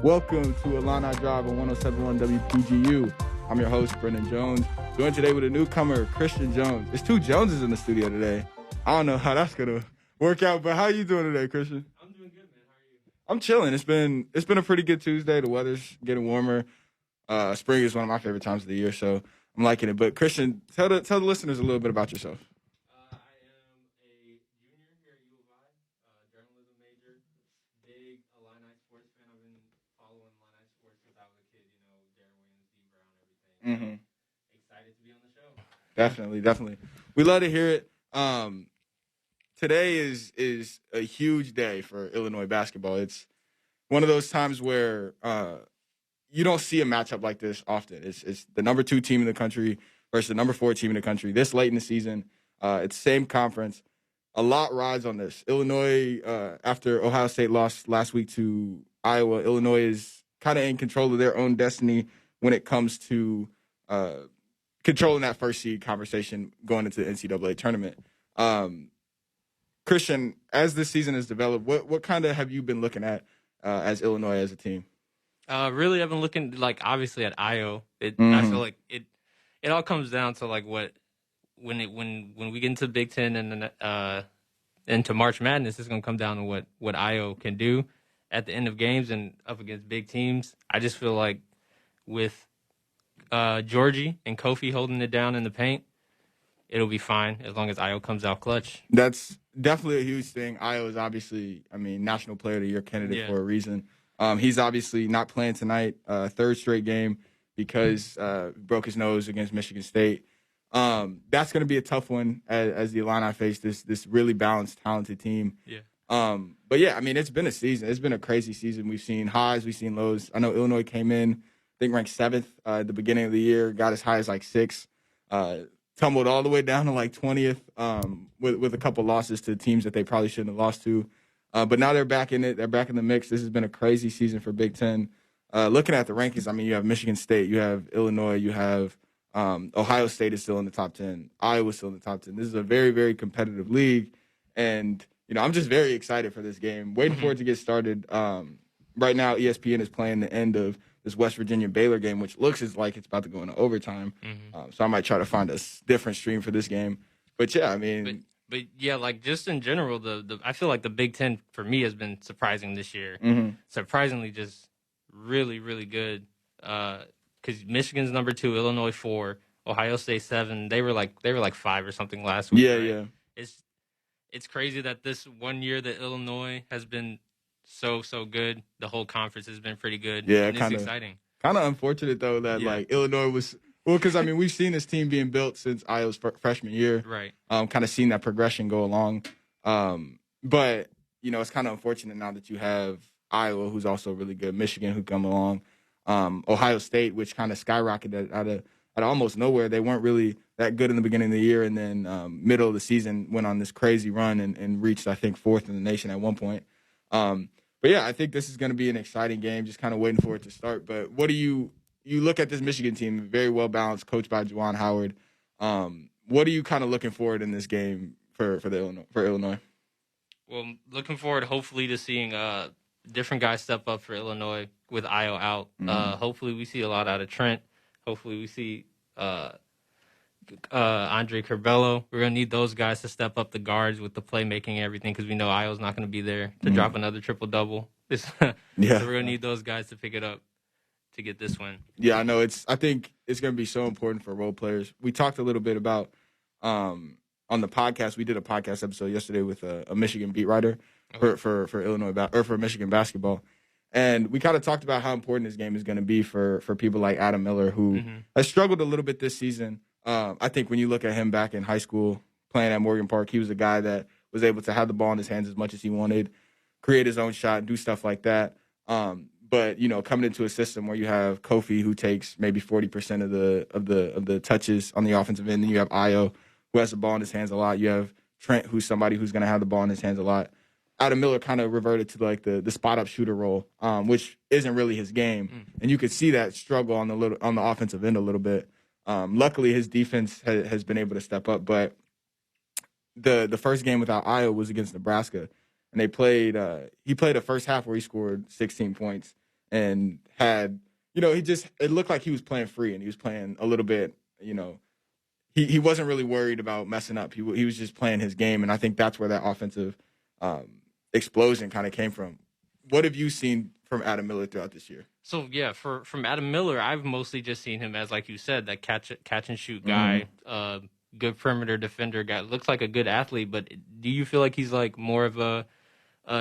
Welcome to Illini Drive on 107.1 WPGU. I'm your host, Brendyn Jones. Joined today with a newcomer, Christian Jones. There's two Joneses in the studio today. I don't know how that's gonna work out, but how are you doing today, Christian? I'm doing good, man. How are you? I'm chilling. It's been a pretty good Tuesday. The weather's getting warmer. Spring is one of my favorite times of the year, so I'm liking it. But Christian, tell the listeners a little bit about yourself. I am a junior here at U of I, journalism major, big Illini sports fan. I've been following Illini sports since I was a kid. You know, Darren Williams, Dee Brown, everything. Excited to be on the show. Definitely. We love to hear it. Today is a huge day for Illinois basketball. It's one of those times where you don't see a matchup like this often. It's the number 2 team in the country versus the number 4 team in the country. This late in the season, it's same conference. A lot rides on this. Illinois, after Ohio State lost last week to Iowa, Illinois is kind of in control of their own destiny when it comes to controlling that first seed conversation going into the NCAA tournament. Christian, as this season has developed, what kind of have you been looking at as Illinois as a team? Really, I've been looking obviously at Io. I feel like it all comes down to when we get into Big Ten and then into March Madness, it's gonna come down to what Io can do at the end of games and up against big teams. I just feel like with Georgie and Kofi holding it down in the paint, it'll be fine as long as Io comes out clutch. That's definitely a huge thing. Io is obviously, National Player of the Year candidate for a reason. He's obviously not playing tonight, third straight game because broke his nose against Michigan State. That's going to be a tough one as the Illini face this really balanced, talented team. Yeah. But yeah, it's been a season. It's been a crazy season. We've seen highs, we've seen lows. I know Illinois came in, I think ranked 7th at the beginning of the year, got as high as 6th. Tumbled all the way down to 20th with a couple losses to teams that they probably shouldn't have lost to. But now they're back in it. They're back in the mix. This has been a crazy season for Big Ten. Looking at the rankings, you have Michigan State, you have Illinois, you have Ohio State is still in the top 10. Iowa's still in the top 10. This is a very, very competitive league. And, I'm just very excited for this game. Waiting for it to get started. Right now, ESPN is playing the end of this West Virginia-Baylor game, which looks as like it's about to go into overtime. So I might try to find a different stream for this game. But, yeah, But yeah, just in general, I feel like the Big Ten for me has been surprising this year. Surprisingly, just really, really good. Because Michigan's number 2, Illinois 4, Ohio State 7. They were like 5 or something last week. Yeah, right? yeah. It's crazy that this one year that Illinois has been so good. The whole conference has been pretty good. Yeah, and it's exciting. Kind of unfortunate though that Illinois was. Well, because we've seen this team being built since Iowa's freshman year, right? Kind of seen that progression go along, but it's kind of unfortunate now that you have Iowa, who's also really good, Michigan, who come along, Ohio State, which kind of skyrocketed out of almost nowhere. They weren't really that good in the beginning of the year, and then middle of the season went on this crazy run and reached, I think, 4th in the nation at one point. But yeah, I think this is going to be an exciting game. Just kind of waiting for it to start. But what do you look at this Michigan team, very well balanced, coached by Juwan Howard. What are you kind of looking forward in this game for Illinois? Well, looking forward, hopefully, to seeing different guys step up for Illinois with Io out. Hopefully, we see a lot out of Trent. Hopefully, we see Andre Curbelo. We're gonna need those guys to step up the guards with the playmaking and everything because we know Io's not gonna be there to drop another triple double. So we're gonna need those guys to pick it up to get this win. Yeah, I know. I think it's gonna be so important for role players. We talked a little bit about on the podcast. We did a podcast episode yesterday with a Michigan beat writer for Illinois or for Michigan basketball. And we kind of talked about how important this game is going to be for people like Adam Miller, who has struggled a little bit this season. I think when you look at him back in high school playing at Morgan Park, he was a guy that was able to have the ball in his hands as much as he wanted, create his own shot, do stuff like that. But coming into a system where you have Kofi, who takes maybe 40% of the touches on the offensive end, then you have Io, who has the ball in his hands a lot. You have Trent, who's somebody who's going to have the ball in his hands a lot. Adam Miller kind of reverted to the spot up shooter role, which isn't really his game, and you could see that struggle on the offensive end a little bit. Luckily, his defense has been able to step up, but the first game without Iowa was against Nebraska, and they played. He played a first half where he scored 16 points, and had, it looked like he was playing free and he was playing a little bit, he wasn't really worried about messing up. He was just playing his game, and I think that's where that offensive explosion kind of came from. What have you seen from Adam Miller throughout this year? So yeah, from Adam Miller, I've mostly just seen him as, like you said, that catch and shoot guy, good perimeter defender guy. Looks like a good athlete, but do you feel like he's like more of a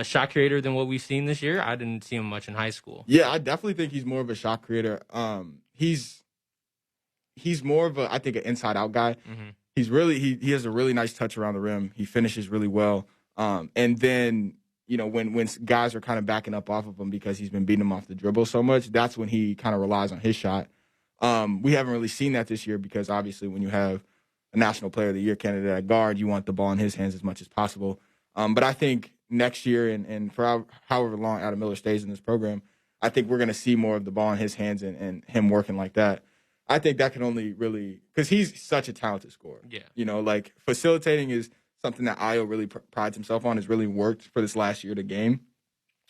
shot creator than what we've seen this year? I didn't see him much in high school. Yeah, I definitely think he's more of a shot creator. He's more of I think, an inside out guy. Mm-hmm. He's really he has a really nice touch around the rim. He finishes really well. And then, when guys are kind of backing up off of him because he's been beating them off the dribble so much, that's when he kind of relies on his shot. We haven't really seen that this year because obviously when you have a National Player of the Year candidate at guard, you want the ball in his hands as much as possible. But I think next year and for however long Adam Miller stays in this program, I think we're going to see more of the ball in his hands and him working like that. I think that can only really – because he's such a talented scorer. Yeah. Like facilitating is something that Io really prides himself on, has really worked for this last year to game.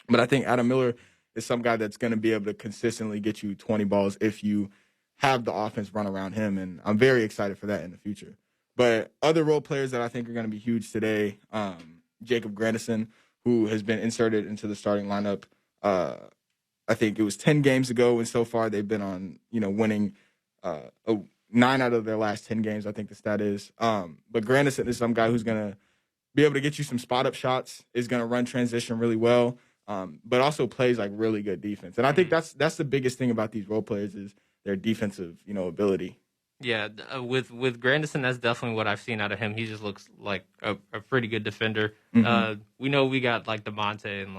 But I think Adam Miller is some guy that's going to be able to consistently get you 20 balls if you have the offense run around him, and I'm very excited for that in the future. But other role players that I think are going to be huge today, Jacob Grandison, who has been inserted into the starting lineup. I think it was 10 games ago, and so far they've been on, winning 9 out of their last 10 games, I think the stat is. But Grandison is some guy who's going to be able to get you some spot-up shots, is going to run transition really well, but also plays like really good defense. And I think that's the biggest thing about these role players is their defensive, ability. Yeah, with Grandison, that's definitely what I've seen out of him. He just looks like a pretty good defender. Mm-hmm. We know we got like DeMonte and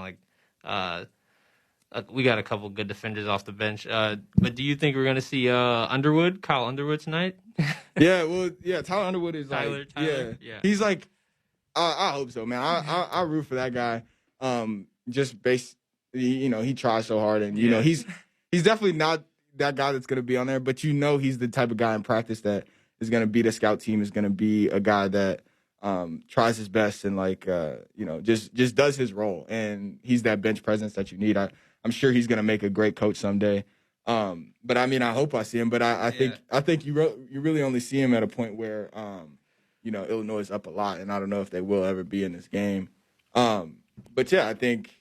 we got a couple good defenders off the bench. But do you think we're gonna see Kyle Underwood tonight? Tyler Underwood is Tyler. Yeah. He's like, I hope so, man. I root for that guy. Just based, he tries so hard, and he's definitely not that guy that's gonna be on there. But he's the type of guy in practice that is gonna be the scout team. Is gonna be a guy that tries his best and just does his role, and he's that bench presence that you need. I'm sure he's gonna make a great coach someday. But I mean, I hope I see him. But I think you really only see him at a point where Illinois is up a lot, and I don't know if they will ever be in this game. But yeah, I think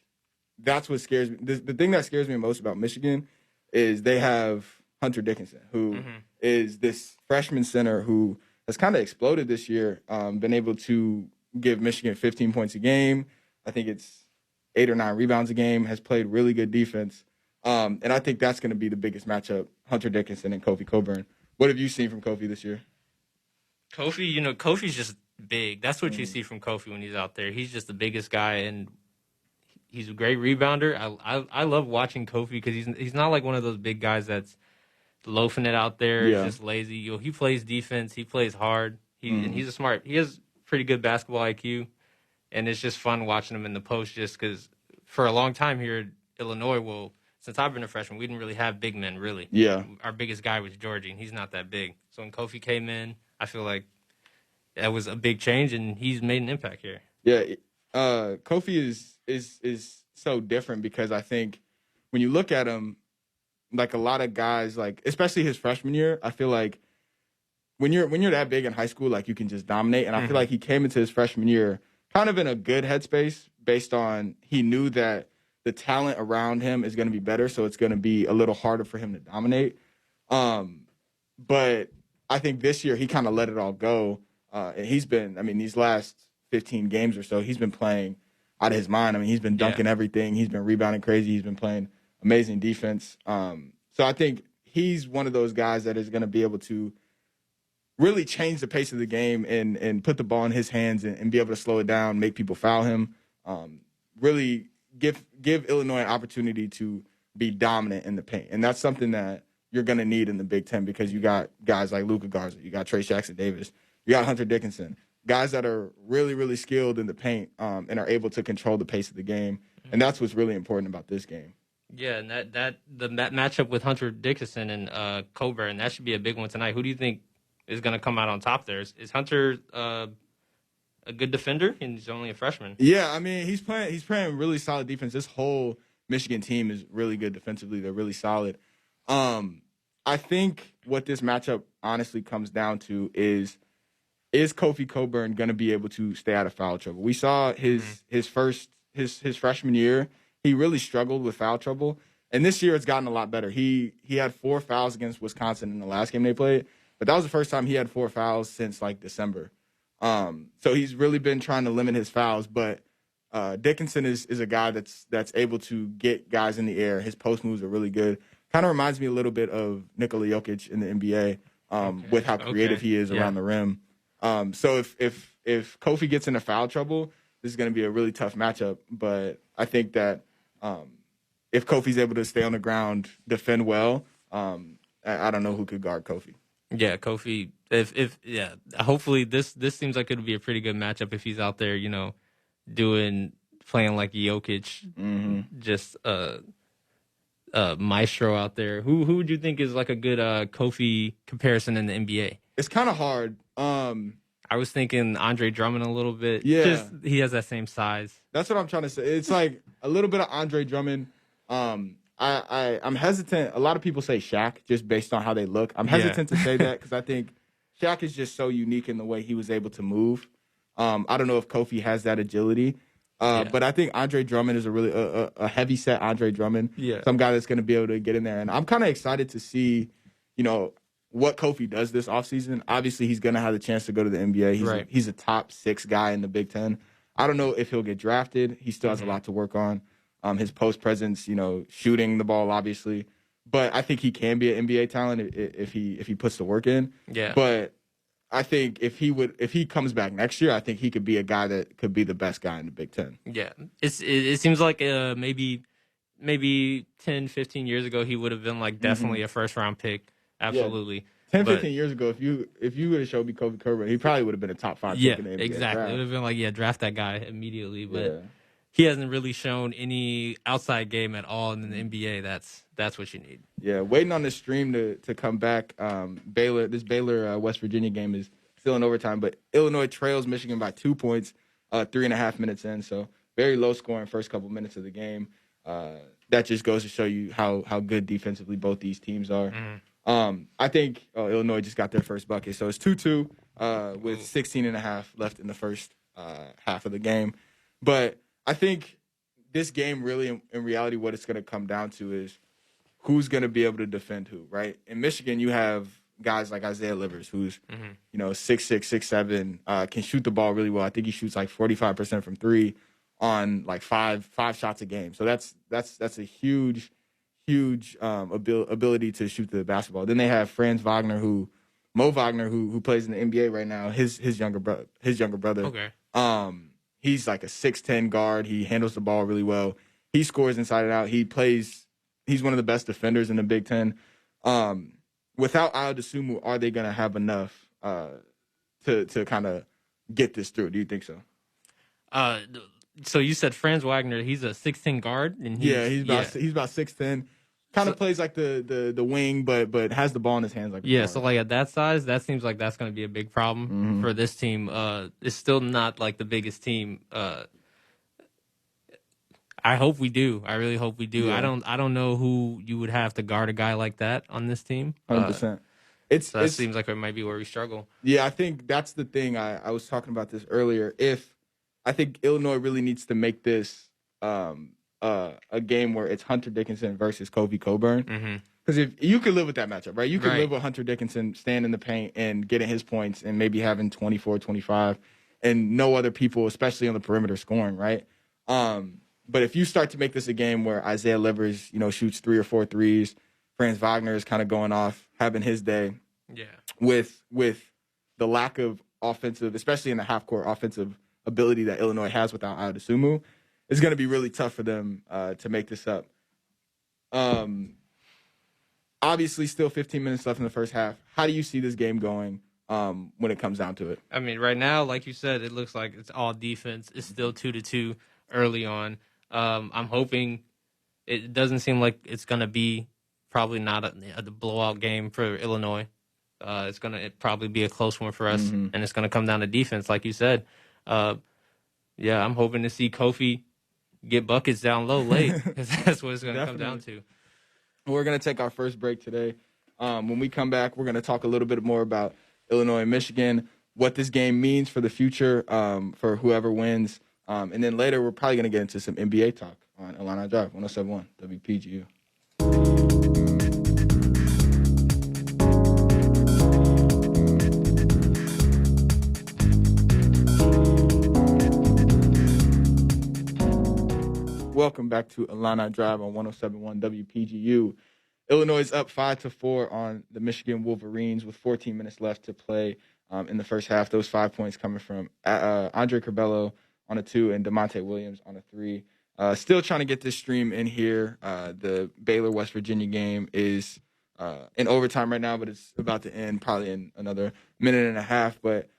that's what scares me. The thing that scares me most about Michigan is they have Hunter Dickinson, who is this freshman center who has kind of exploded this year. Been able to give Michigan 15 points a game. I think it's 8 or 9 rebounds a game. Has played really good defense. And I think that's going to be the biggest matchup, Hunter Dickinson and Kofi Cockburn. What have you seen from Kofi this year? Kofi, Kofi's just big. That's what you see from Kofi when he's out there. He's just the biggest guy, and he's a great rebounder. I love watching Kofi because he's not like one of those big guys that's loafing it out there. Yeah. He's just lazy. He plays defense. He plays hard. And he's he has pretty good basketball IQ, and it's just fun watching him in the post just because for a long time here at Illinois, since I've been a freshman, we didn't really have big men, really. Yeah. Our biggest guy was Georgie, and he's not that big. So when Kofi came in, I feel like that was a big change, and he's made an impact here. Yeah. Kofi is so different because I think when you look at him, like a lot of guys, like especially his freshman year, I feel like when you're that big in high school, like you can just dominate. And I feel like he came into his freshman year kind of in a good headspace based on he knew that the talent around him is going to be better, so it's going to be a little harder for him to dominate. But I think this year he kind of let it all go. And he's been, these last 15 games or so, he's been playing out of his mind. He's been dunking everything. He's been rebounding crazy. He's been playing amazing defense. So I think he's one of those guys that is going to be able to really change the pace of the game and put the ball in his hands and be able to slow it down, make people foul him, really give Illinois an opportunity to be dominant in the paint. And that's something that you're going to need in the Big Ten because you got guys like Luka Garza, you got Trace Jackson-Davis, you got Hunter Dickinson, guys that are really, really skilled in the paint and are able to control the pace of the game. And that's what's really important about this game. Yeah, and that matchup with Hunter Dickinson and Coburn, that should be a big one tonight. Who do you think is going to come out on top there? Is Hunter a good defender, and he's only a freshman? Yeah, he's playing really solid defense this whole Michigan team is really good defensively. They're really solid. I think what this matchup honestly comes down to is Kofi Cockburn going to be able to stay out of foul trouble? We saw his freshman year, he really struggled with foul trouble, and this year it's gotten a lot better. He had 4 fouls against Wisconsin in the last game they played, but that was the first time he had 4 fouls since like December. So he's really been trying to limit his fouls, but Dickinson is a guy that's able to get guys in the air. His post moves are really good. Kind of reminds me a little bit of Nikola Jokic in the NBA with how creative he is around the rim. So if Kofi gets into foul trouble, this is going to be a really tough matchup. But I think that if Kofi's able to stay on the ground, defend well, I don't know who could guard Kofi. Yeah, Kofi. Hopefully this seems like it'll be a pretty good matchup if he's out there, playing like Jokic, just maestro out there. Who would you think is like a good Kofi comparison in the NBA? It's kind of hard. I was thinking Andre Drummond a little bit. Yeah, just, he has that same size. That's what I'm trying to say. It's like a little bit of Andre Drummond. I'm hesitant. A lot of people say Shaq just based on how they look. I'm hesitant to say that because I think Shaq is just so unique in the way he was able to move. I don't know if Kofi has that agility. But I think Andre Drummond is a really a heavy set Andre Drummond. Yeah. Some guy that's going to be able to get in there. And I'm kind of excited to see, what Kofi does this offseason. Obviously, he's going to have the chance to go to the NBA. He's a top 6 guy in the Big Ten. I don't know if he'll get drafted. He still has a lot to work on. His post presence, shooting the ball, obviously. But I think he can be an NBA talent if he puts the work in. Yeah. But I think if he comes back next year, I think he could be a guy that could be the best guy in the Big Ten. Yeah. It seems like maybe 10, 15 years ago he would have been like definitely a first round pick. Absolutely. Yeah. 15 years ago, if you would have showed me Kofi Cockburn, he probably would have been a top 5 pick in the NBA. Exactly. Draft. It would have been like, draft that guy immediately. But he hasn't really shown any outside game at all in the NBA. That's what you need. Yeah, waiting on this stream to come back. Baylor West Virginia game is still in overtime, but Illinois trails Michigan by 2 points, 3.5 minutes in. So very low scoring first couple minutes of the game. That just goes to show you how good defensively both these teams are. I think Illinois just got their first bucket, so it's 2-2 with 16.5 left in the first half of the game. But I think this game really, in reality, what it's going to come down to is who's going to be able to defend who, right? In Michigan, you have guys like Isaiah Livers, who's 6'6", 6'7", can shoot the ball really well. I think he shoots like 45% from 3 on like five shots a game. So that's a huge ability to shoot the basketball. Then they have Mo Wagner, who plays in the NBA right now. His younger brother. Okay. He's like a 6'10" guard. He handles the ball really well. He scores inside and out. He's one of the best defenders in the Big Ten. Without Ayo Dosunmu, are they going to have enough to kind of get this through? Do you think so? So you said Franz Wagner, he's a 6'10" guard? And he's about 6'10". Kind of plays like the wing, but has the ball in his hands like so like at that size, that seems like that's going to be a big problem for this team. It's still not like the biggest team. I hope we do. I really hope we do. Yeah. I don't know who you would have to guard a guy like that on this team. 100%. That seems like it might be where we struggle. Yeah, I think that's the thing. I was talking about this earlier. I think Illinois really needs to make this a game where it's Hunter Dickinson versus Kofi Cockburn. Because if you could live with that matchup, right? You could live with Hunter Dickinson staying in the paint and getting his points and maybe having 24, 25 and no other people, especially on the perimeter, scoring, right? But if you start to make this a game where Isaiah Livers, shoots 3 or 4 threes, Franz Wagner is kind of going off, having his day. Yeah. With the lack of offensive, especially in the half-court offensive ability that Illinois has without Ayo Dosunmu, it's going to be really tough for them to make this up. Obviously, still 15 minutes left in the first half. How do you see this game going when it comes down to it? I mean, right now, like you said, it looks like it's all defense. It's still 2-2 early on. I'm hoping it doesn't seem like it's going to be probably not a blowout game for Illinois. It's going to probably be a close one for us, and it's going to come down to defense, like you said. I'm hoping to see Kofi get buckets down low late, because that's what it's going to come down to. We're going to take our first break today. When we come back, we're going to talk a little bit more about Illinois and Michigan, what this game means for the future for whoever wins. And then later, we're probably going to get into some NBA talk on Illini Drive, 107.1 WPGU. Welcome back to Illini Drive on 107.1 WPGU. Illinois is up 5-4 on the Michigan Wolverines with 14 minutes left to play in the first half. Those 5 points coming from Andre Curbelo on a 2 and DeMonte Williams on a 3. Still trying to get this stream in here. The Baylor-West Virginia game is in overtime right now, but it's about to end probably in another minute and a half. But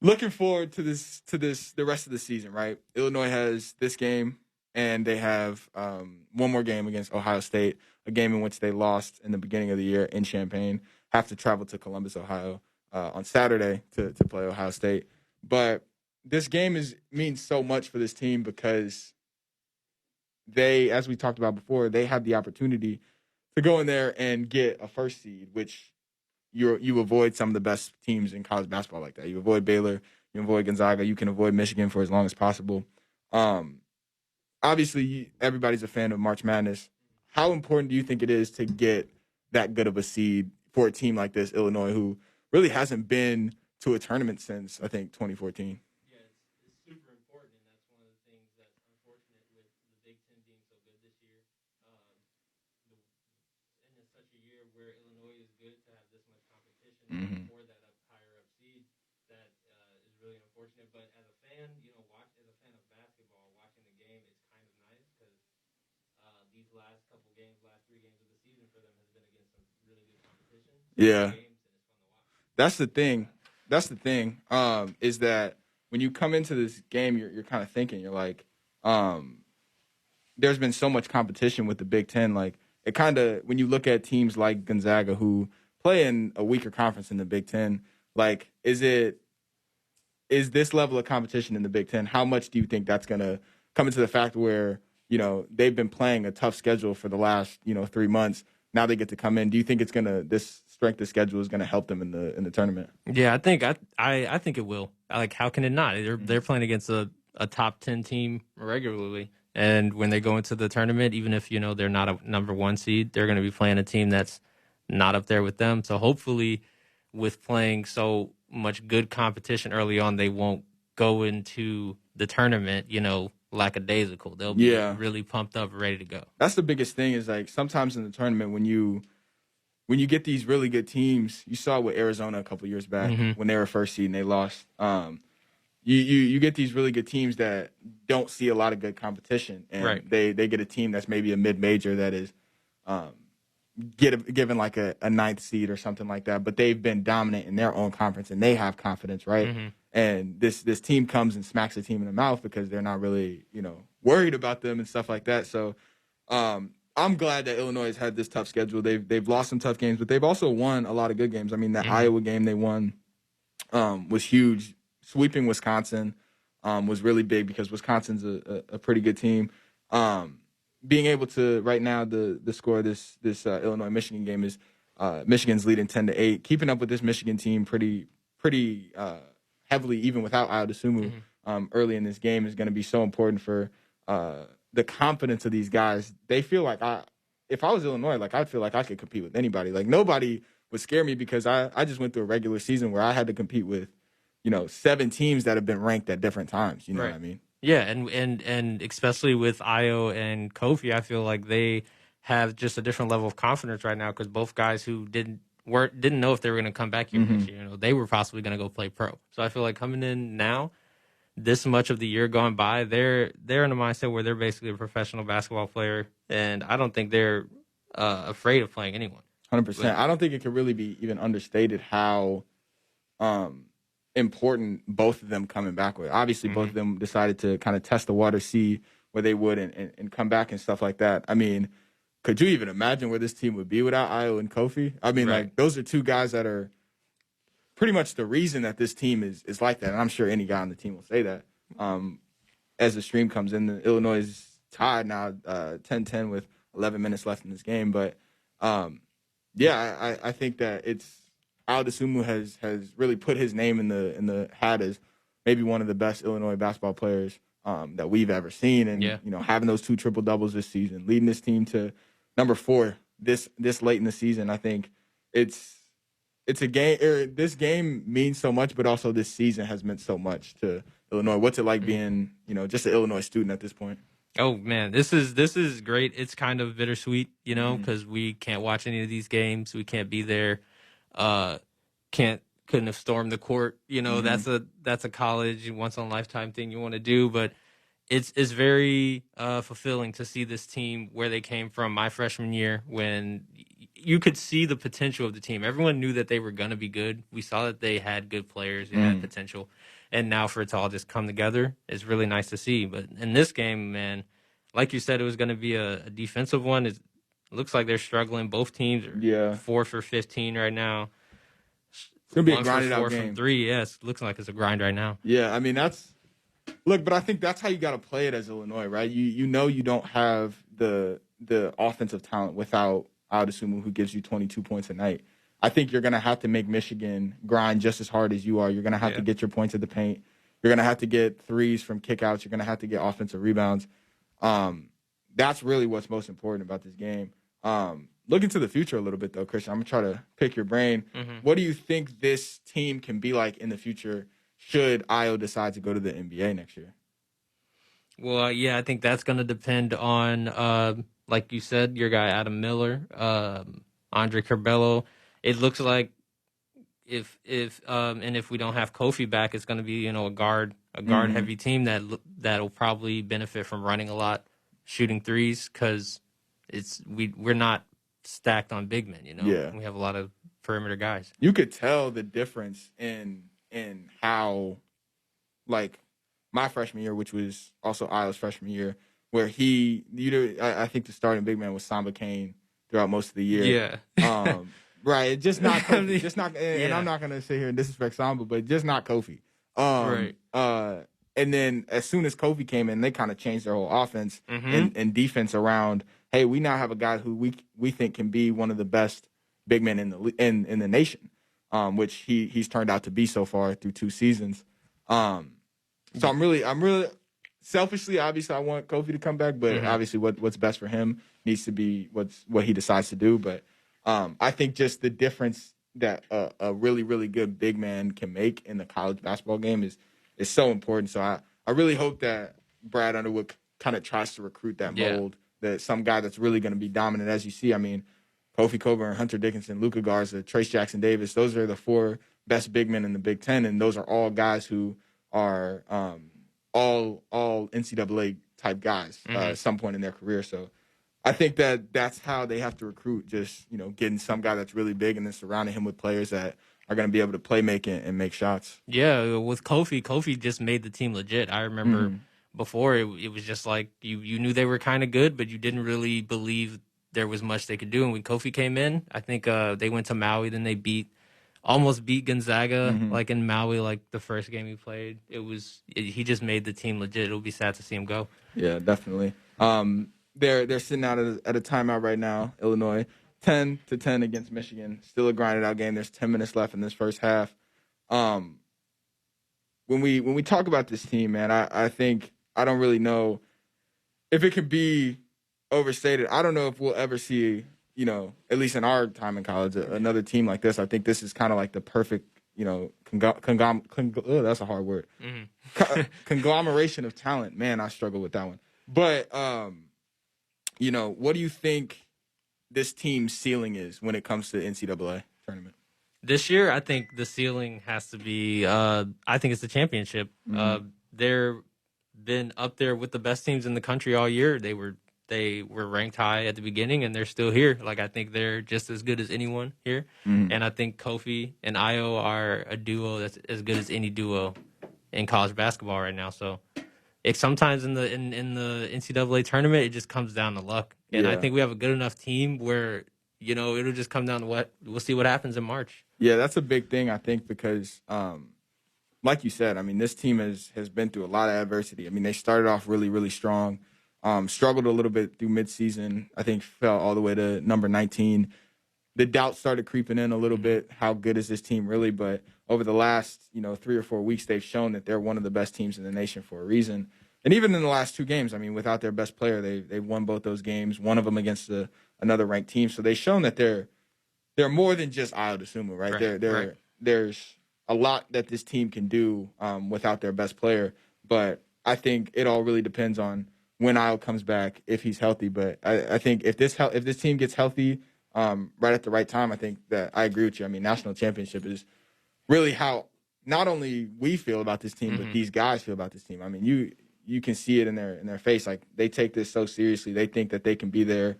looking forward to the rest of the season, right? Illinois has this game, and they have one more game against Ohio State, a game in which they lost in the beginning of the year in Champaign, have to travel to Columbus, Ohio on Saturday to play Ohio State. But this game means so much for this team because they, as we talked about before, they have the opportunity to go in there and get a first seed, which you avoid some of the best teams in college basketball like that. You avoid Baylor, you avoid Gonzaga, you can avoid Michigan for as long as possible. Obviously, everybody's a fan of March Madness. How important do you think it is to get that good of a seed for a team like this, Illinois, who really hasn't been to a tournament since, I think, 2014? Yeah, it's super important, and that's one of the things that's unfortunate with the Big Ten being so good this year. And it's such a year where Illinois is good to have this much competition for that higher up seed. That is really unfortunate. But as a fan, as a fan of basketball, watching the game is kind of nice because these last couple games, last 3 games of the season for them has been against some really good competition. Yeah. Games, and it's fun to watch. That's the thing. Is that when you come into this game, you're kind of thinking, you're like, there's been so much competition with the Big Ten. Like, it kind of, when you look at teams like Gonzaga who play in a weaker conference in the Big Ten, like, is this level of competition in the Big Ten, how much do you think that's going to come into the fact where, they've been playing a tough schedule for the last, 3 months. Now they get to come in. Do you think this strength of schedule is going to help them in the tournament? Yeah, I think it will. Like, how can it not? They're playing against a top 10 team regularly. And when they go into the tournament, even if, they're not a number 1 seed, they're going to be playing a team that's not up there with them. So hopefully with playing so much good competition early on, they won't go into the tournament, lackadaisical. They'll be really pumped up, ready to go. That's the biggest thing is, like, sometimes in the tournament when you get these really good teams, you saw with Arizona a couple years back when they were first seed and they lost. You get these really good teams that don't see a lot of good competition, and they get a team that's maybe a mid-major that is given like a 9th seed or something like that, but they've been dominant in their own conference and they have confidence, right? And this team comes and smacks the team in the mouth because they're not really, worried about them and stuff like that. So I'm glad that Illinois has had this tough schedule. They've lost some tough games, but they've also won a lot of good games. I mean, that Iowa game they won was huge. Sweeping Wisconsin was really big because Wisconsin's a pretty good team. Being able to right now the score of this Illinois Michigan game is Michigan's leading 10-8. Keeping up with this Michigan team pretty heavily, even without Ayo early in this game, is going to be so important for the confidence of these guys. They feel like if I was Illinois, like, I'd feel like I could compete with anybody. Like, nobody would scare me because I just went through a regular season where I had to compete with 7 teams that have been ranked at different times. You know what I mean? Yeah, and especially with Ayo and Kofi, I feel like they have just a different level of confidence right now because both guys who didn't know if they were going to come back here this year, they were possibly going to go play pro. So I feel like coming in now, this much of the year gone by, they're in a mindset where they're basically a professional basketball player, and I don't think they're afraid of playing anyone. 100%. I don't think it can really be even understated how important both of them coming back with. Obviously, both of them decided to kind of test the water, see where they would and come back and stuff like that. I mean, could you even imagine where this team would be without Ayo and Kofi? I mean, like, those are 2 guys that are pretty much the reason that this team is like that. And I'm sure any guy on the team will say that. As the stream comes in, Illinois' tied now, 10-10 with 11 minutes left in this game. But I think that it's Ayo has really put his name in the hat as maybe one of the best Illinois basketball players that we've ever seen, and having those 2 triple doubles this season, leading this team to number 4 this late in the season. I think it's a game. This game means so much, but also this season has meant so much to Illinois. What's it like being just an Illinois student at this point? Oh man, this is great. It's kind of bittersweet, because we can't watch any of these games. We can't be there. Couldn't have stormed the court. That's a college once in a lifetime thing you want to do, but it's very fulfilling to see this team where they came from my freshman year, when you could see the potential of the team. Everyone knew that they were going to be good. We saw that they had good players, they had potential. And now for it to all just come together is really nice to see. But in this game, man, like you said, it was going to be a defensive one. It looks like they're struggling. Both teams are 4 for 15 right now. It's going to be a grinded out game. 4 from 3, yes. Looks like it's a grind right now. Yeah, I mean, but I think that's how you got to play it as Illinois, right? You don't have the offensive talent without Ayo, who gives you 22 points a night. I think you're going to have to make Michigan grind just as hard as you are. You're going to have to get your points at the paint. You're going to have to get threes from kickouts. You're going to have to get offensive rebounds. That's really what's most important about this game. Looking to the future a little bit, though, Christian, I'm going to try to pick your brain. What do you think this team can be like in the future should Ayo decide to go to the NBA next year? Well, I think that's going to depend on, like you said, your guy Adam Miller, Andre Curbelo. It looks like if we don't have Kofi back, it's going to be a guard heavy team that'll probably benefit from running a lot, shooting threes, because we're not stacked on big men. We have a lot of perimeter guys. You could tell the difference in how, like, my freshman year, which was also Ayo's freshman year, where I think the starting big man was Samba Kane throughout most of the year. Yeah. Right, just not Kofi, and I'm not gonna sit here and disrespect Samba, but just not Kofi. Right. And then as soon as Kofi came in, they kind of changed their whole offense and defense around. Hey, we now have a guy who we think can be one of the best big men in the nation, which he's turned out to be so far through 2 seasons. So I'm really selfishly, obviously, I want Kofi to come back, but obviously, what's best for him needs to be what he decides to do. But I think just the difference that a really, really good big man can make in the college basketball game is so important. So I really hope that Brad Underwood kind of tries to recruit that mold, that some guy that's really going to be dominant. As you see, I mean, Kofi Coburn, Hunter Dickinson, Luka Garza, Trace Jackson Davis, those are the 4 best big men in the Big Ten, and those are all guys who are all NCAA type guys at some point in their career. So I think that's how they have to recruit, just getting some guy that's really big and then surrounding him with players that are going to be able to play make and make shots. Yeah, with Kofi just made the team legit. I remember before it was just like you knew they were kind of good, but you didn't really believe there was much they could do. And when Kofi came in, I think they went to Maui, then they almost beat Gonzaga like in Maui, like the first game he played. He just made the team legit. It'll be sad to see him go. Yeah, definitely. They're sitting out at a timeout right now, Illinois, 10-10 against Michigan. Still a grinded out game. There's 10 minutes left in this first half. When we talk about this team, man, I think I don't really know if it could be overstated. I don't know if we'll ever see, at least in our time in college, another team like this. I think this is kind of like the perfect, that's a hard word. Conglomeration of talent. Man, I struggle with that one. But, what do you think this team's ceiling is when it comes to the NCAA tournament? This year, I think the ceiling has to be, I think it's the championship. They're been up there with the best teams in the country all year. They were ranked high at the beginning, and they're still here. Like, I think they're just as good as anyone here. And I think Kofi and Ayo are a duo that's as good as any duo in college basketball right now. So sometimes in the NCAA tournament, it just comes down to luck. And I think we have a good enough team where, it'll just come down to we'll see what happens in March. Yeah, that's a big thing, I think, because like you said, I mean, this team has been through a lot of adversity. I mean, they started off really, really strong. Struggled a little bit through midseason. I think fell all the way to number 19. The doubt started creeping in a little bit. How good is this team really? But over the last, 3 or 4 weeks, they've shown that they're one of the best teams in the nation for a reason. And even in the last 2 games, I mean, without their best player, they've won both those games. One of them against another ranked team. So they've shown that they're more than just Ayo Dosunmu, right? Right. There's a lot that this team can do without their best player. But I think it all really depends on when Ayo comes back, if he's healthy. But I think if this team gets healthy right at the right time, I think that I agree with you. I mean, national championship is really how not only we feel about this team, but these guys feel about this team. I mean, you can see it in their face. Like, they take this so seriously. They think that they can be there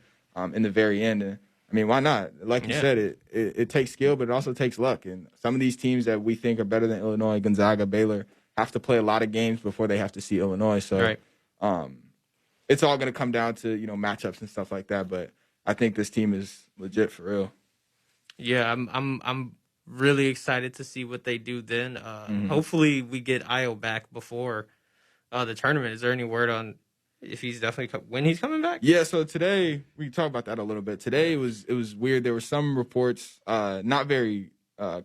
in the very end. And I mean, why not? Like you said, it takes skill, but it also takes luck. And some of these teams that we think are better than Illinois, Gonzaga, Baylor, have to play a lot of games before they have to see Illinois. So it's all going to come down to, matchups and stuff like that. But I think this team is legit for real. Yeah, I'm really excited to see what they do then. Hopefully we get Ayo back before the tournament. Is there any word on if he's when he's coming back? Yeah, so today we can talk about that a little bit. Today it was weird. There were some reports, not very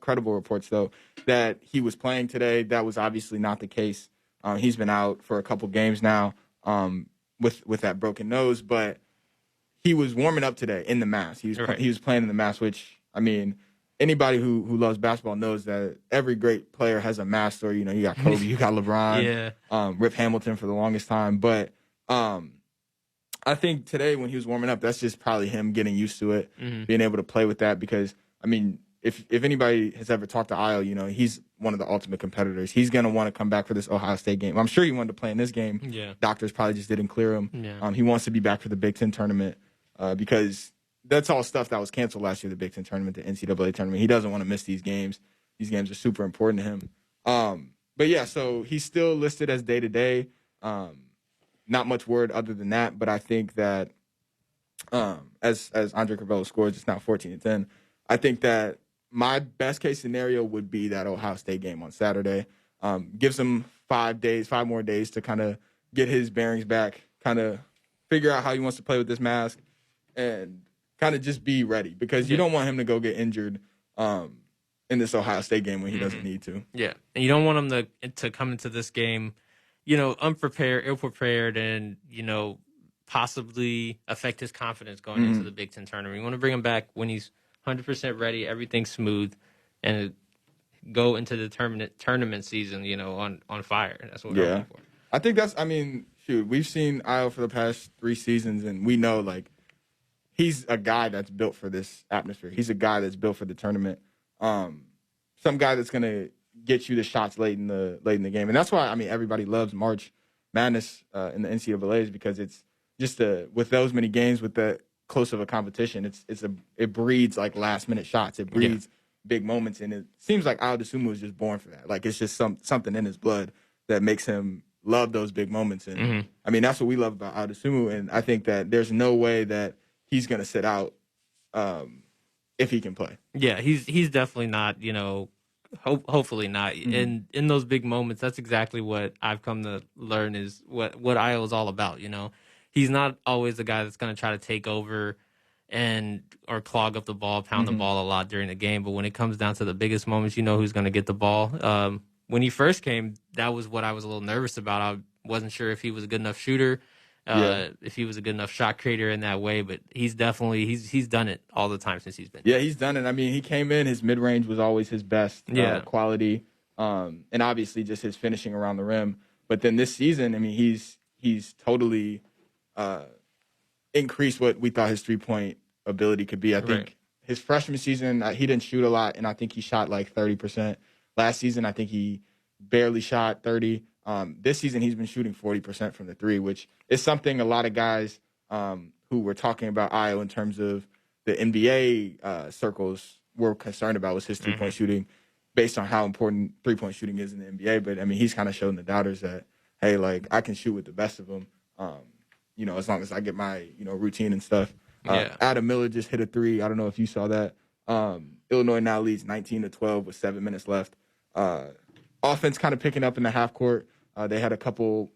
credible reports though, that he was playing today. That was obviously not the case. He's been out for a couple games now with that broken nose, but he was warming up today in the mask. He was playing in the mask, which, I mean, anybody who loves basketball knows that every great player has a mask story. You got Kobe, you got LeBron, Rip Hamilton for the longest time. But I think today when he was warming up, that's just probably him getting used to it, being able to play with that. Because, I mean, if anybody has ever talked to Ayo, he's one of the ultimate competitors. He's going to want to come back for this Ohio State game. I'm sure he wanted to play in this game. Yeah. Doctors probably just didn't clear him. Yeah. He wants to be back for the Big Ten tournament because that's all stuff that was canceled last year, the Big Ten tournament, the NCAA tournament. He doesn't want to miss these games. These games are super important to him. But, yeah, so he's still listed as day-to-day. Not much word other than that, but I think that as Andre Carvello scores, it's now 14-10. I think that my best-case scenario would be that Ohio State game on Saturday. Gives him 5 more days to kind of get his bearings back, kind of figure out how he wants to play with this mask, and kind of just be ready because you don't want him to go get injured in this Ohio State game when he doesn't need to. Yeah, and you don't want him to come into this game, unprepared, ill-prepared, and, possibly affect his confidence going into the Big Ten tournament. You want to bring him back when he's 100% ready, everything's smooth, and go into the tournament season, on fire. That's what we're looking for. I think we've seen Ayo for the past 3 seasons, and we know, he's a guy that's built for this atmosphere. He's a guy that's built for the tournament. Some guy that's going to get you the shots late in the game. And that's why, everybody loves March Madness in the NCAAs because it's just with those many games, with that close of a competition, it breeds last-minute shots. It breeds big moments, and it seems like Ayo Dosunmu was just born for that. It's just something in his blood that makes him love those big moments. And, that's what we love about Ayo Dosunmu, and I think that there's no way that he's going to sit out if he can play. Yeah, he's definitely not, hopefully not. And in those big moments, that's exactly what I've come to learn is what Ayo is all about, He's not always the guy that's going to try to take over or clog up the ball, pound the ball a lot during the game. But when it comes down to the biggest moments, who's going to get the ball. When he first came, that was what I was a little nervous about. I wasn't sure if he was a good enough shooter, if he was a good enough shot creator in that way. But he's definitely he's done it all the time since he's been. Yeah, he's done it. He came in, his mid-range was always his best quality, and obviously just his finishing around the rim. But then this season, he's totally increased what we thought his three-point ability could be. I think his freshman season, he didn't shoot a lot, and I think he shot 30%. Last season, I think he barely shot 30. This season, he's been shooting 40% from the three, which is something a lot of guys who were talking about Ayo in terms of the NBA circles were concerned about was his three-point shooting based on how important three-point shooting is in the NBA. But, he's kind of shown the doubters that, hey, I can shoot with the best of them. As long as I get my, routine and stuff. Adam Miller just hit a 3. I don't know if you saw that. Illinois now leads 19-12 with 7 minutes left. Offense kind of picking up in the half court. They had a couple,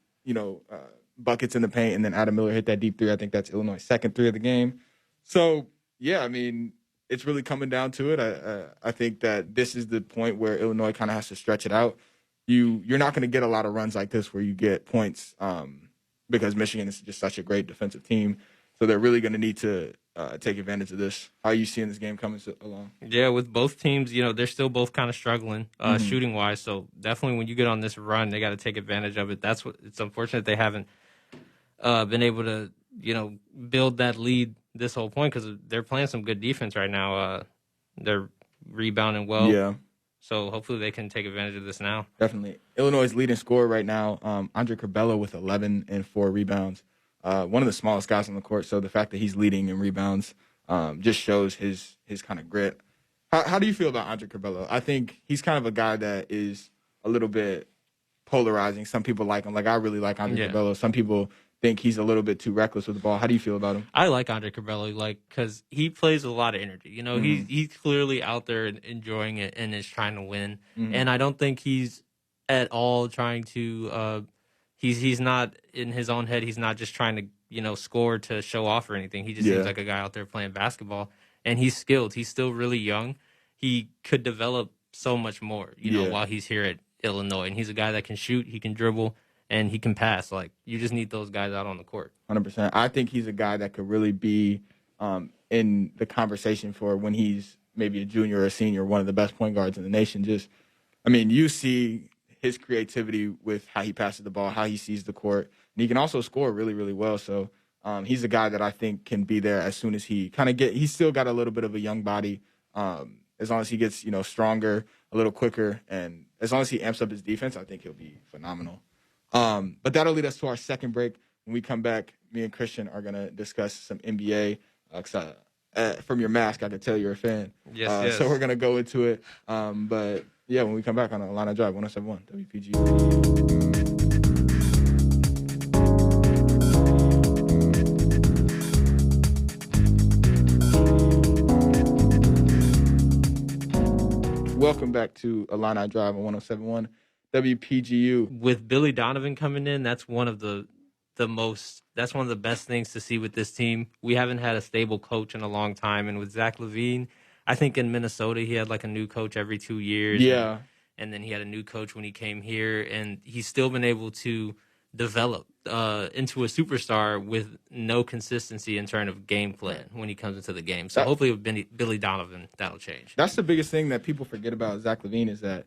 buckets in the paint, and then Adam Miller hit that deep three. I think that's Illinois' second three of the game. So, yeah, I mean, it's really coming down to it. I think that this is the point where Illinois kind of has to stretch it out. You're not going to get a lot of runs like this where you get points because Michigan is just such a great defensive team. So they're really going to need to take advantage of this. How are you seeing this game coming along? Yeah, with both teams, they're still both kind of struggling shooting wise. So definitely, when you get on this run, they got to take advantage of it. It's unfortunate they haven't been able to build that lead this whole point because they're playing some good defense right now. They're rebounding well. Yeah. So hopefully they can take advantage of this now. Definitely. Illinois' leading scorer right now, Andre Curbelo with 11 and 4 rebounds. One of the smallest guys on the court, so the fact that he's leading in rebounds just shows his kind of grit. How do you feel about Andre Curbelo? I think he's kind of a guy that is a little bit polarizing. Some people like him. Like, I really like Andre Curbelo. Some people think he's a little bit too reckless with the ball. How do you feel about him? I like Andre Curbelo, because he plays with a lot of energy. He's clearly out there enjoying it and is trying to win. And I don't think he's at all trying to he's not in his own head. He's not just trying to, score to show off or anything. He just seems like a guy out there playing basketball. And he's skilled. He's still really young. He could develop so much more, while he's here at Illinois. And he's a guy that can shoot, he can dribble, and he can pass. Like, you just need those guys out on the court. 100%. I think he's a guy that could really be in the conversation for when he's maybe a junior or a senior, one of the best point guards in the nation. You see his creativity with how he passes the ball, how he sees the court. And he can also score really, really well. So he's a guy that I think can be there as soon as he he's still got a little bit of a young body. As long as he gets, stronger, a little quicker, and as long as he amps up his defense, I think he'll be phenomenal. But that'll lead us to our second break. When we come back, me and Christian are going to discuss some NBA. From your mask, I could tell you're a fan. Yes. So we're going to go into it. But, yeah, when we come back on Illini Drive, 107.1 WPGU. Welcome back to Illini Drive on 107.1 WPGU. With Billy Donovan coming in, that's one of the best things to see with this team. We haven't had a stable coach in a long time, and with Zach LaVine, I think in Minnesota he had like a new coach every 2 years. Yeah. And then he had a new coach when he came here, and he's still been able to develop into a superstar with no consistency in terms of game plan when he comes into the game. So hopefully with Billy Donovan, that'll change. That's the biggest thing that people forget about Zach LaVine is that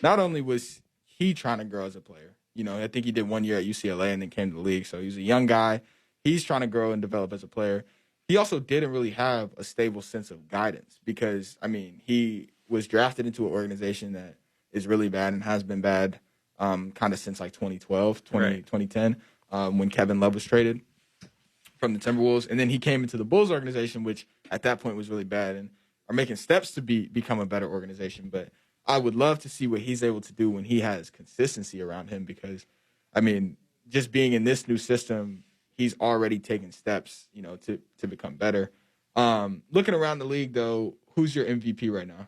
not only was he trying to grow as a player, I think he did 1 year at UCLA and then came to the league. So he's a young guy. He's trying to grow and develop as a player. He also didn't really have a stable sense of guidance because, he was drafted into an organization that is really bad and has been bad kind of since like 2010, when Kevin Love was traded from the Timberwolves. And then he came into the Bulls organization, which at that point was really bad and are making steps to become a better organization. But I would love to see what he's able to do when he has consistency around him because, just being in this new system, he's already taken steps, to become better. Looking around the league, though, who's your MVP right now?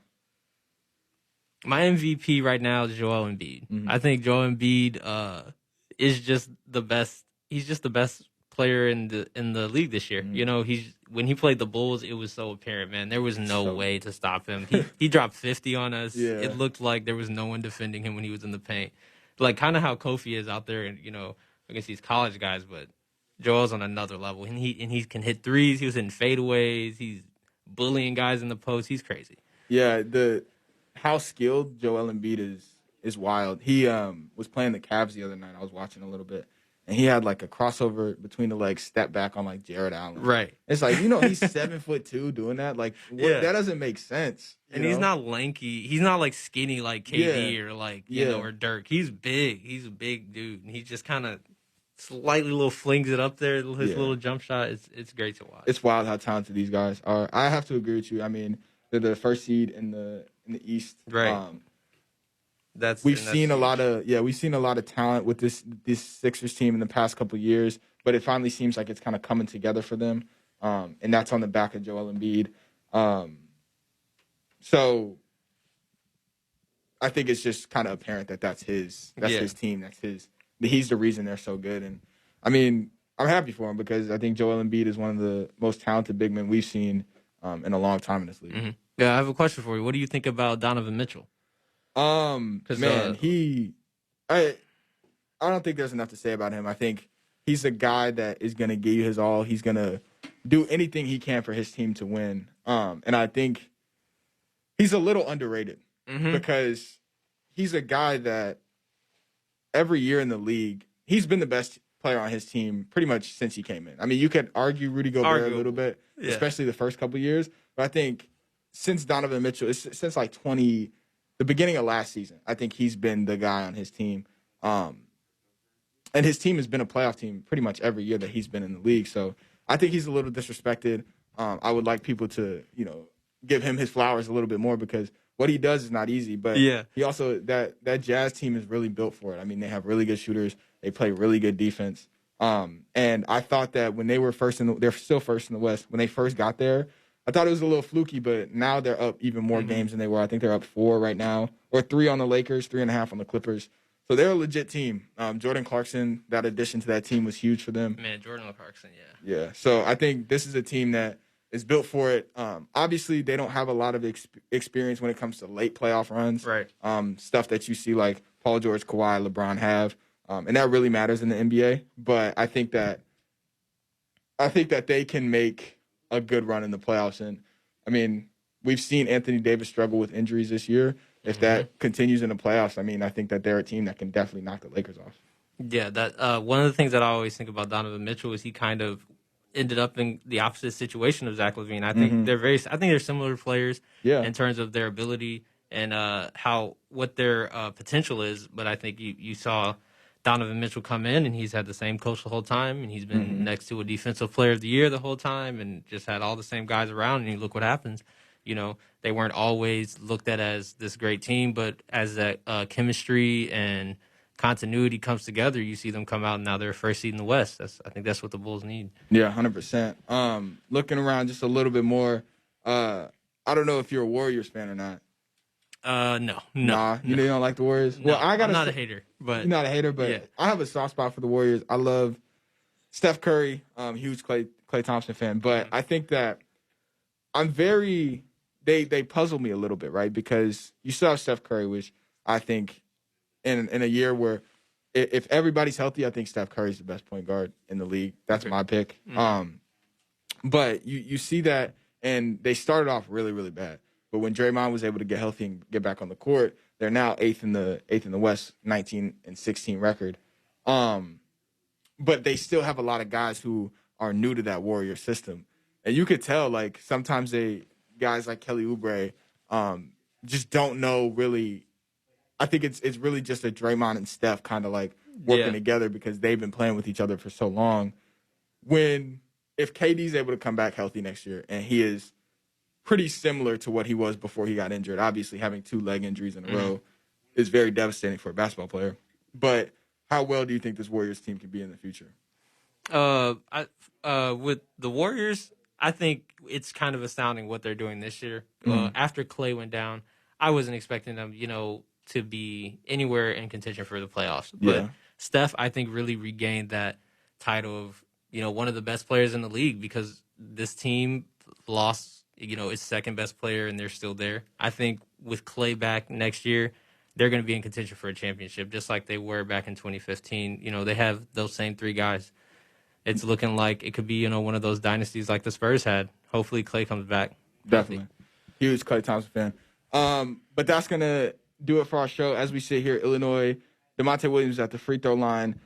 My MVP right now is Joel Embiid. Mm-hmm. I think Joel Embiid is just the best. He's just the best player in the league this year. Mm-hmm. When he played the Bulls, it was so apparent, man. There was no way to stop him. He dropped 50 on us. Yeah. It looked like there was no one defending him when he was in the paint. Like kind of how Kofi is out there, and against these college guys. But Joel's on another level, and he can hit threes. He was hitting fadeaways. He's bullying guys in the post. He's crazy. Yeah, how skilled Joel Embiid is wild. He was playing the Cavs the other night. I was watching a little bit. And he had like a crossover between the legs, step back on like Jared Allen. Right. It's like, he's 7'2" doing that. Like, that doesn't make sense. He's not lanky. He's not like skinny like KD or like, or Dirk. He's big. He's a big dude. And he just kind of slightly little flings it up there. His little jump shot. It's great to watch. It's wild how talented these guys are. I have to agree with you. They're the first seed in the East. Right. We've seen a lot of talent with this Sixers team in the past couple of years, but it finally seems like it's kind of coming together for them, and that's on the back of Joel Embiid. So I think it's just kind of apparent that that's his team, he's the reason they're so good, and I mean, I'm happy for him because I think Joel Embiid is one of the most talented big men we've seen in a long time in this league. Mm-hmm. Yeah, I have a question for you. What do you think about Donovan Mitchell? Man, I don't think there's enough to say about him. I think he's a guy that is going to give you his all. He's going to do anything he can for his team to win. And I think he's a little underrated because he's a guy that every year in the league, he's been the best player on his team pretty much since he came in. I mean, you could argue Rudy Gobert a little bit, especially the first couple of years. But I think since Donovan Mitchell, since like the beginning of last season, I think he's been the guy on his team. And his team has been a playoff team pretty much every year that he's been in the league. So I think he's a little disrespected. I would like people to, give him his flowers a little bit more because what he does is not easy. But he also that Jazz team is really built for it. I mean, they have really good shooters. They play really good defense. And I thought that when they were they're still first in the West. When they first got there, I thought it was a little fluky, but now they're up even more games than they were. I think they're up 4 right now, or 3 on the Lakers, 3.5 on the Clippers. So they're a legit team. Jordan Clarkson, that addition to that team was huge for them. Man, Jordan Clarkson, Yeah. So I think this is a team that is built for it. Obviously, they don't have a lot of experience when it comes to late playoff runs. Right. Stuff that you see like Paul George, Kawhi, LeBron have. And that really matters in the NBA. But I think that they can make a good run in the playoffs. And, I mean, we've seen Anthony Davis struggle with injuries this year. If that continues in the playoffs, I mean, I think that they're a team that can definitely knock the Lakers off. Yeah, that one of the things that I always think about Donovan Mitchell is he kind of ended up in the opposite situation of Zach LaVine. I think they're similar players in terms of their ability and what their potential is. But I think you saw Donovan Mitchell come in and he's had the same coach the whole time and he's been next to a defensive player of the year the whole time and just had all the same guys around and you look what happens. They weren't always looked at as this great team, but as that chemistry and continuity comes together, you see them come out and now they're first seed in the West. I think that's what the Bulls need. Yeah, 100%. Looking around just a little bit more, I don't know if you're a Warriors fan or not. No. Nah, you don't like the Warriors? No, well, I'm not a hater. But you're not a hater, but I have a soft spot for the Warriors. I love Steph Curry, huge Klay Thompson fan, but I think that they puzzle me a little bit, right? Because you still have Steph Curry, which I think in a year where if everybody's healthy, I think Steph Curry's the best point guard in the league. That's my pick. But you see that, and they started off really, really bad. But when Draymond was able to get healthy and get back on the court, they're now eighth in the West, 19-16 record. But they still have a lot of guys who are new to that Warrior system, and you could tell like sometimes guys like Kelly Oubre just don't know really. I think it's really just a Draymond and Steph kind of like working together because they've been playing with each other for so long. If KD's able to come back healthy next year and he is pretty similar to what he was before he got injured. Obviously, having 2 leg injuries in a row is very devastating for a basketball player. But how well do you think this Warriors team can be in the future? With the Warriors, I think it's kind of astounding what they're doing this year. After Klay went down, I wasn't expecting them, to be anywhere in contention for the playoffs. But Steph, I think, really regained that title of, one of the best players in the league because this team lost its second best player, and they're still there. I think with Klay back next year, they're going to be in contention for a championship, just like they were back in 2015. They have those same 3 guys. It's looking like it could be, one of those dynasties like the Spurs had. Hopefully, Klay comes back. Definitely. Huge Klay Thompson fan. But that's going to do it for our show. As we sit here, Illinois, DeMonte Williams at the free throw line.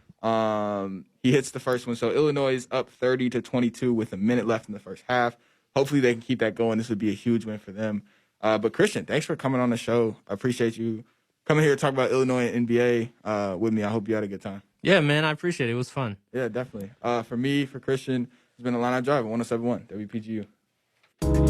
He hits the first one. So Illinois is up 30-22 with a minute left in the first half. Hopefully they can keep that going. This would be a huge win for them. But Christian, thanks for coming on the show. I appreciate you coming here to talk about Illinois and NBA with me. I hope you had a good time. Yeah, man, I appreciate it. It was fun. Yeah, definitely. For me, for Christian, it's been a Line Out Drive at 107.1 WPGU.